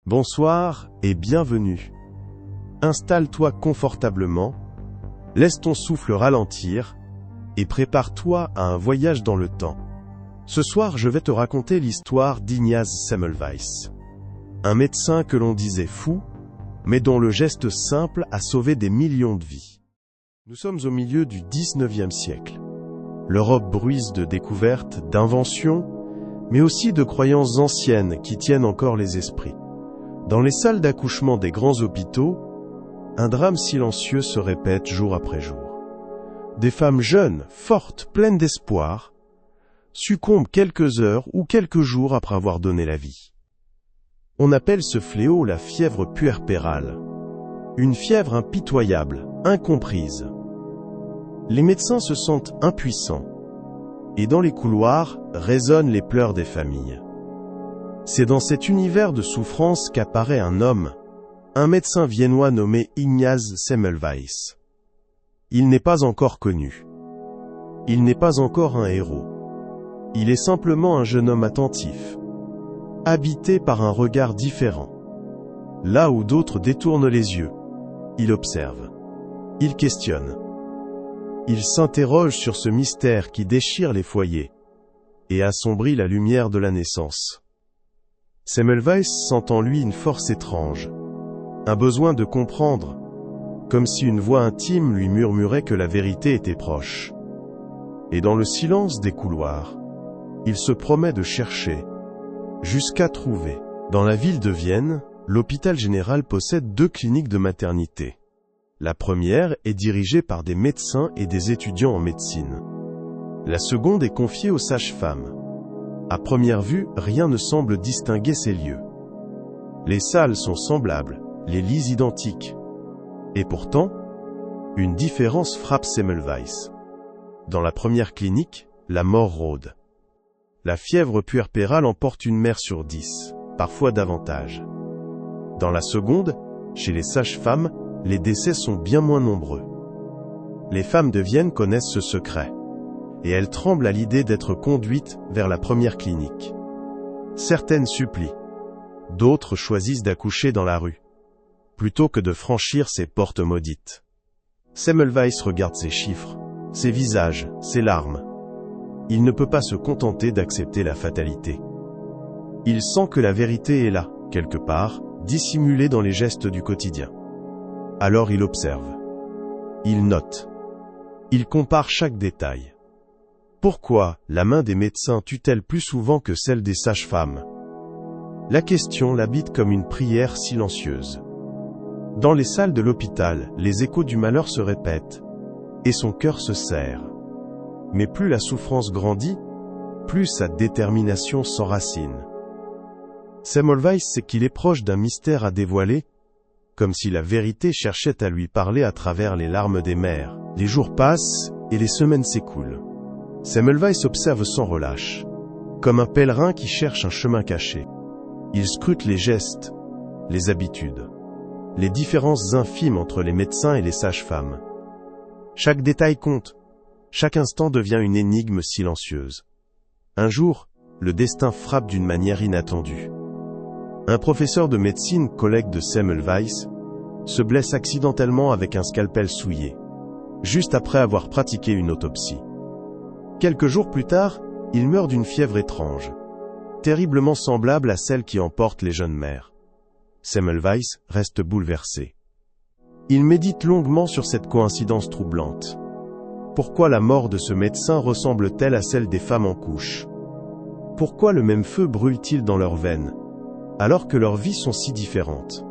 Bonsoir et bienvenue. Installe-toi confortablement, laisse ton souffle ralentir et prépare-toi à un voyage dans le temps. Ce soir, je vais te raconter l'histoire d'Ignaz Semmelweis. Un médecin que l'on disait fou, mais dont le geste simple a sauvé des millions de vies. Nous sommes au milieu du 19e siècle. L'Europe bruise de découvertes, d'inventions, mais aussi de croyances anciennes qui tiennent encore les esprits. Dans les salles d'accouchement des grands hôpitaux, un drame silencieux se répète jour après jour. Des femmes jeunes, fortes, pleines d'espoir, succombent quelques heures ou quelques jours après avoir donné la vie. On appelle ce fléau la fièvre puerpérale. Une fièvre impitoyable, incomprise. Les médecins se sentent impuissants, et dans les couloirs résonnent les pleurs des familles. C'est dans cet univers de souffrance qu'apparaît un homme, un médecin viennois nommé Ignaz Semmelweis. Il n'est pas encore connu. Il n'est pas encore un héros. Il est simplement un jeune homme attentif, habité par un regard différent. Là où d'autres détournent les yeux, il observe. Il questionne. Il s'interroge sur ce mystère qui déchire les foyers et assombrit la lumière de la naissance. Semmelweis sent en lui une force étrange, un besoin de comprendre, comme si une voix intime lui murmurait que la vérité était proche. Et dans le silence des couloirs, il se promet de chercher, jusqu'à trouver. Dans la ville de Vienne, l'hôpital général possède 2 cliniques de maternité. La première est dirigée par des médecins et des étudiants en médecine. La seconde est confiée aux sages-femmes. À première vue, rien ne semble distinguer ces lieux. Les salles sont semblables, les lits identiques. Et pourtant, une différence frappe Semmelweis. Dans la première clinique, la mort rôde. La fièvre puerpérale emporte une mère sur 10, parfois davantage. Dans la seconde, chez les sages-femmes, les décès sont bien moins nombreux. Les femmes de Vienne connaissent ce secret, et elles tremblent à l'idée d'être conduites vers la première clinique. Certaines supplient, d'autres choisissent d'accoucher dans la rue, plutôt que de franchir ces portes maudites. Semmelweis regarde ces chiffres, ces visages, ces larmes. Il ne peut pas se contenter d'accepter la fatalité. Il sent que la vérité est là, quelque part, dissimulée dans les gestes du quotidien. Alors il observe. Il note. Il compare chaque détail. Pourquoi la main des médecins tue-t-elle plus souvent que celle des sages-femmes? La question l'habite comme une prière silencieuse. Dans les salles de l'hôpital, les échos du malheur se répètent, et son cœur se serre. Mais plus la souffrance grandit, plus sa détermination s'enracine. Semmelweis sait qu'il est proche d'un mystère à dévoiler, comme si la vérité cherchait à lui parler à travers les larmes des mères. Les jours passent et les semaines s'écoulent. Semmelweis observe sans relâche, comme un pèlerin qui cherche un chemin caché. Il scrute les gestes, les habitudes, les différences infimes entre les médecins et les sages-femmes. Chaque détail compte, chaque instant devient une énigme silencieuse. Un jour, le destin frappe d'une manière inattendue. Un professeur de médecine, collègue de Semmelweis, se blesse accidentellement avec un scalpel souillé, juste après avoir pratiqué une autopsie. Quelques jours plus tard, il meurt d'une fièvre étrange, terriblement semblable à celle qui emporte les jeunes mères. Semmelweis reste bouleversé. Il médite longuement sur cette coïncidence troublante. Pourquoi la mort de ce médecin ressemble-t-elle à celle des femmes en couche? Pourquoi le même feu brûle-t-il dans leurs veines, alors que leurs vies sont si différentes?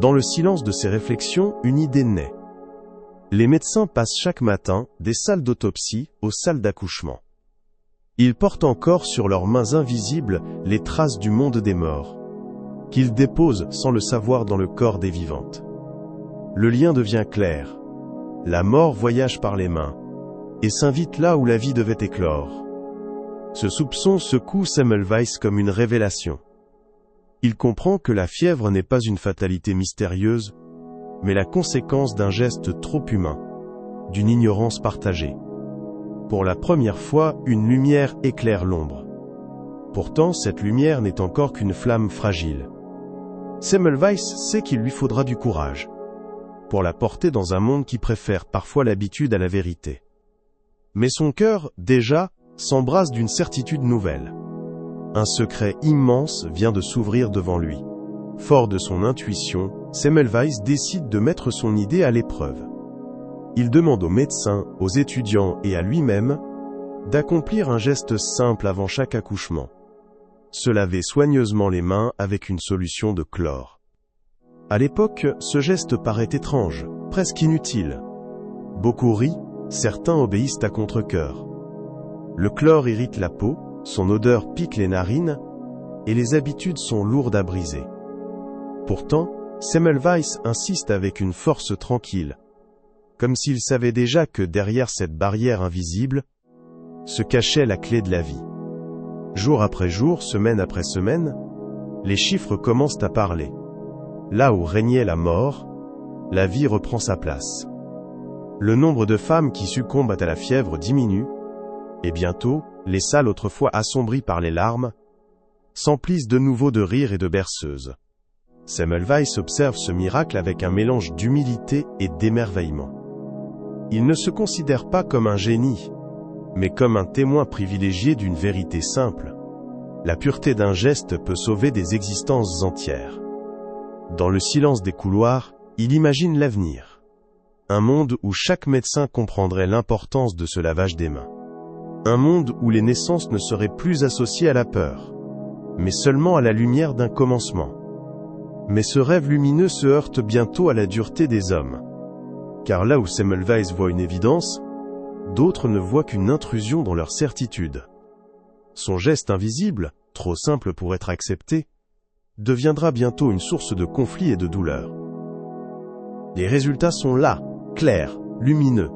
Dans le silence de ces réflexions, une idée naît. Les médecins passent chaque matin des salles d'autopsie aux salles d'accouchement. Ils portent encore sur leurs mains invisibles les traces du monde des morts, qu'ils déposent sans le savoir dans le corps des vivantes. Le lien devient clair. La mort voyage par les mains, et s'invite là où la vie devait éclore. Ce soupçon secoue Semmelweis comme une révélation. Il comprend que la fièvre n'est pas une fatalité mystérieuse, mais la conséquence d'un geste trop humain, d'une ignorance partagée. Pour la première fois, une lumière éclaire l'ombre. Pourtant, cette lumière n'est encore qu'une flamme fragile. Semmelweis sait qu'il lui faudra du courage pour la porter dans un monde qui préfère parfois l'habitude à la vérité. Mais son cœur, déjà, s'embrase d'une certitude nouvelle. Un secret immense vient de s'ouvrir devant lui. Fort de son intuition, Semmelweis décide de mettre son idée à l'épreuve. Il demande aux médecins, aux étudiants et à lui-même d'accomplir un geste simple avant chaque accouchement. Se laver soigneusement les mains avec une solution de chlore. À l'époque, ce geste paraît étrange, presque inutile. Beaucoup rient, certains obéissent à contre-cœur. Le chlore irrite la peau, son odeur pique les narines, et les habitudes sont lourdes à briser. Pourtant, Semmelweis insiste avec une force tranquille, comme s'il savait déjà que derrière cette barrière invisible se cachait la clé de la vie. Jour après jour, semaine après semaine, les chiffres commencent à parler. Là où régnait la mort, la vie reprend sa place. Le nombre de femmes qui succombent à la fièvre diminue, et bientôt, les salles autrefois assombries par les larmes s'emplissent de nouveau de rires et de berceuses. Semmelweis observe ce miracle avec un mélange d'humilité et d'émerveillement. Il ne se considère pas comme un génie, mais comme un témoin privilégié d'une vérité simple. La pureté d'un geste peut sauver des existences entières. Dans le silence des couloirs, il imagine l'avenir. Un monde où chaque médecin comprendrait l'importance de ce lavage des mains. Un monde où les naissances ne seraient plus associées à la peur, mais seulement à la lumière d'un commencement. Mais ce rêve lumineux se heurte bientôt à la dureté des hommes. Car là où Semmelweis voit une évidence, d'autres ne voient qu'une intrusion dans leur certitude. Son geste invisible, trop simple pour être accepté, deviendra bientôt une source de conflits et de douleur. Les résultats sont là, clairs, lumineux.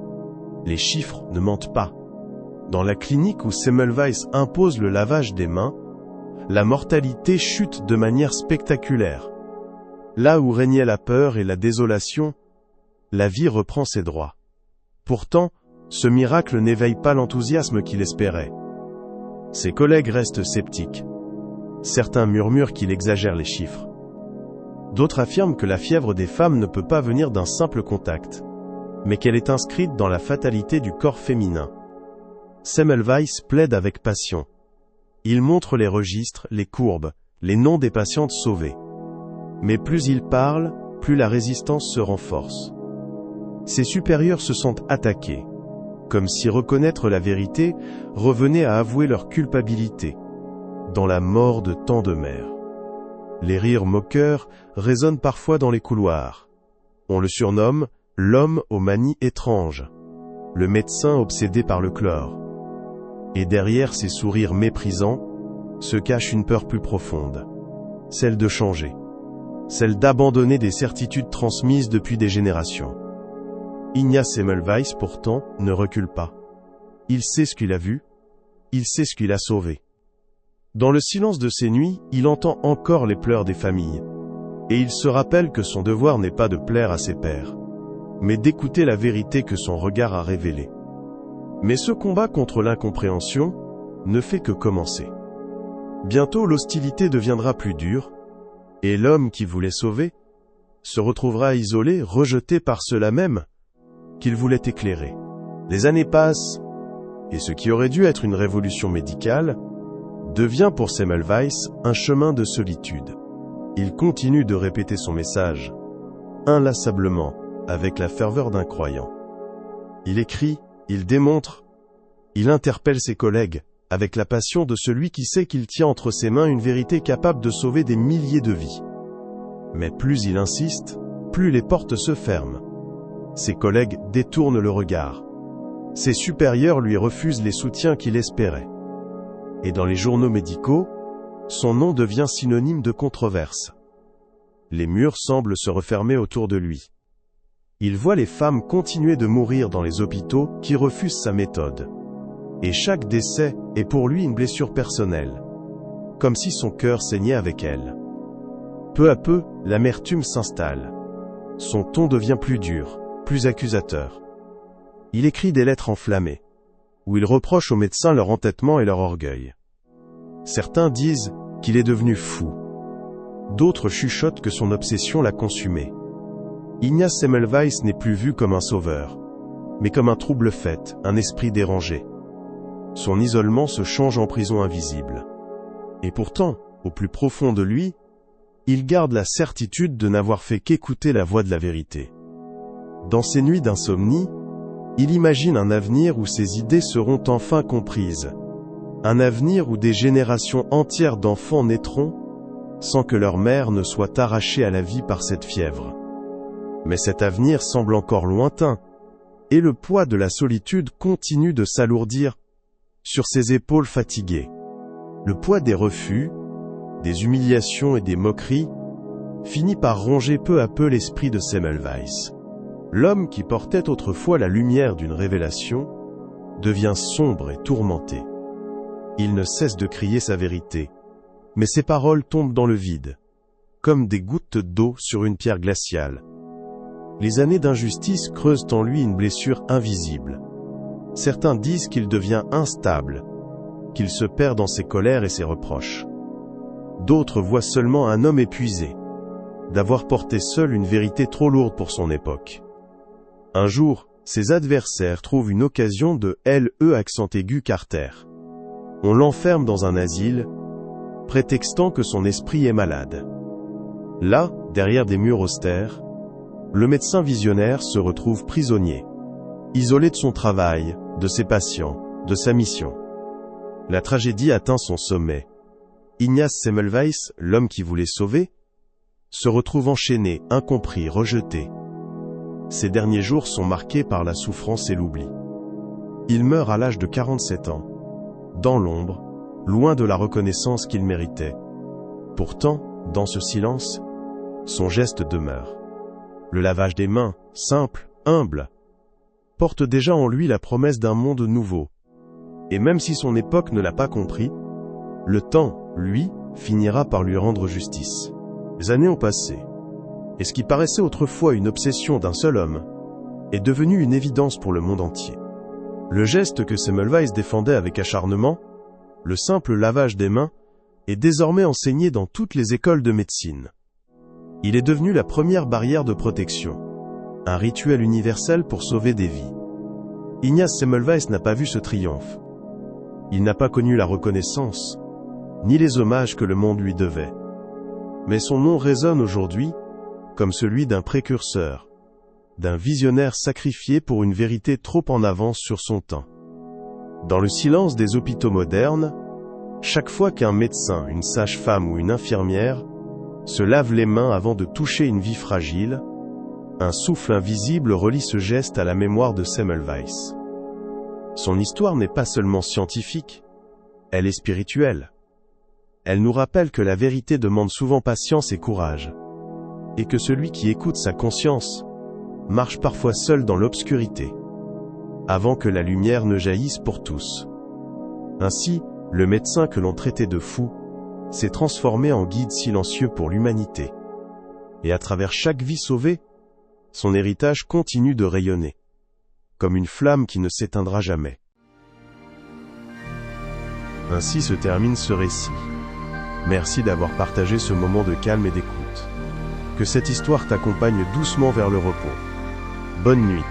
Les chiffres ne mentent pas. Dans la clinique où Semmelweis impose le lavage des mains, la mortalité chute de manière spectaculaire. Là où régnait la peur et la désolation, la vie reprend ses droits. Pourtant, ce miracle n'éveille pas l'enthousiasme qu'il espérait. Ses collègues restent sceptiques. Certains murmurent qu'il exagère les chiffres. D'autres affirment que la fièvre des femmes ne peut pas venir d'un simple contact, mais qu'elle est inscrite dans la fatalité du corps féminin. Semmelweis plaide avec passion. Il montre les registres, les courbes, les noms des patientes sauvées. Mais plus il parle, plus la résistance se renforce. Ses supérieurs se sentent attaqués, comme si reconnaître la vérité revenait à avouer leur culpabilité, dans la mort de tant de mères. Les rires moqueurs résonnent parfois dans les couloirs. On le surnomme « l'homme aux manies étranges », le médecin obsédé par le chlore. Et derrière ces sourires méprisants, se cache une peur plus profonde, celle de changer, celle d'abandonner des certitudes transmises depuis des générations. Ignaz Semmelweis, pourtant, ne recule pas. Il sait ce qu'il a vu, il sait ce qu'il a sauvé. Dans le silence de ces nuits, il entend encore les pleurs des familles, et il se rappelle que son devoir n'est pas de plaire à ses pairs, mais d'écouter la vérité que son regard a révélée. Mais ce combat contre l'incompréhension ne fait que commencer. Bientôt l'hostilité deviendra plus dure, et l'homme qui voulait sauver se retrouvera isolé, rejeté par ceux-là même qu'il voulait éclairer. Les années passent, et ce qui aurait dû être une révolution médicale devient pour Semmelweis un chemin de solitude. Il continue de répéter son message, inlassablement, avec la ferveur d'un croyant. Il écrit, il démontre, il interpelle ses collègues, avec la passion de celui qui sait qu'il tient entre ses mains une vérité capable de sauver des milliers de vies. Mais plus il insiste, plus les portes se ferment. Ses collègues détournent le regard. Ses supérieurs lui refusent les soutiens qu'il espérait. Et dans les journaux médicaux, son nom devient synonyme de controverse. Les murs semblent se refermer autour de lui. Il voit les femmes continuer de mourir dans les hôpitaux qui refusent sa méthode. Et chaque décès est pour lui une blessure personnelle, comme si son cœur saignait avec elle. Peu à peu, l'amertume s'installe. Son ton devient plus dur, plus accusateur. Il écrit des lettres enflammées, où il reproche aux médecins leur entêtement et leur orgueil. Certains disent qu'il est devenu fou. D'autres chuchotent que son obsession l'a consumé. Ignaz Semmelweis n'est plus vu comme un sauveur, mais comme un trouble-fête, un esprit dérangé. Son isolement se change en prison invisible. Et pourtant, au plus profond de lui, il garde la certitude de n'avoir fait qu'écouter la voix de la vérité. Dans ses nuits d'insomnie, il imagine un avenir où ses idées seront enfin comprises. Un avenir où des générations entières d'enfants naîtront, sans que leur mère ne soit arrachée à la vie par cette fièvre. Mais cet avenir semble encore lointain, et le poids de la solitude continue de s'alourdir sur ses épaules fatiguées. Le poids des refus, des humiliations et des moqueries finit par ronger peu à peu l'esprit de Semmelweis. L'homme qui portait autrefois la lumière d'une révélation devient sombre et tourmenté. Il ne cesse de crier sa vérité, mais ses paroles tombent dans le vide, comme des gouttes d'eau sur une pierre glaciale. Les années d'injustice creusent en lui une blessure invisible. Certains disent qu'il devient instable, qu'il se perd dans ses colères et ses reproches. D'autres voient seulement un homme épuisé, d'avoir porté seul une vérité trop lourde pour son époque. Un jour, ses adversaires trouvent une occasion de LE accent aigu Carter. On l'enferme dans un asile, prétextant que son esprit est malade. Là, derrière des murs austères, le médecin visionnaire se retrouve prisonnier, isolé de son travail, de ses patients, de sa mission. La tragédie atteint son sommet. Ignaz Semmelweis, l'homme qui voulait sauver, se retrouve enchaîné, incompris, rejeté. Ses derniers jours sont marqués par la souffrance et l'oubli. Il meurt à l'âge de 47 ans, dans l'ombre, loin de la reconnaissance qu'il méritait. Pourtant, dans ce silence, son geste demeure. Le lavage des mains, simple, humble, porte déjà en lui la promesse d'un monde nouveau. Et même si son époque ne l'a pas compris, le temps, lui, finira par lui rendre justice. Les années ont passé, et ce qui paraissait autrefois une obsession d'un seul homme est devenu une évidence pour le monde entier. Le geste que Semmelweis défendait avec acharnement, le simple lavage des mains, est désormais enseigné dans toutes les écoles de médecine. Il est devenu la première barrière de protection, un rituel universel pour sauver des vies. Ignaz Semmelweis n'a pas vu ce triomphe. Il n'a pas connu la reconnaissance, ni les hommages que le monde lui devait. Mais son nom résonne aujourd'hui comme celui d'un précurseur, d'un visionnaire sacrifié pour une vérité trop en avance sur son temps. Dans le silence des hôpitaux modernes, chaque fois qu'un médecin, une sage-femme ou une infirmière se lave les mains avant de toucher une vie fragile, un souffle invisible relie ce geste à la mémoire de Semmelweis. Son histoire n'est pas seulement scientifique, elle est spirituelle. Elle nous rappelle que la vérité demande souvent patience et courage, et que celui qui écoute sa conscience marche parfois seul dans l'obscurité, avant que la lumière ne jaillisse pour tous. Ainsi, le médecin que l'on traitait de fou s'est transformé en guide silencieux pour l'humanité. Et à travers chaque vie sauvée, son héritage continue de rayonner, comme une flamme qui ne s'éteindra jamais. Ainsi se termine ce récit. Merci d'avoir partagé ce moment de calme et d'écoute. Que cette histoire t'accompagne doucement vers le repos. Bonne nuit.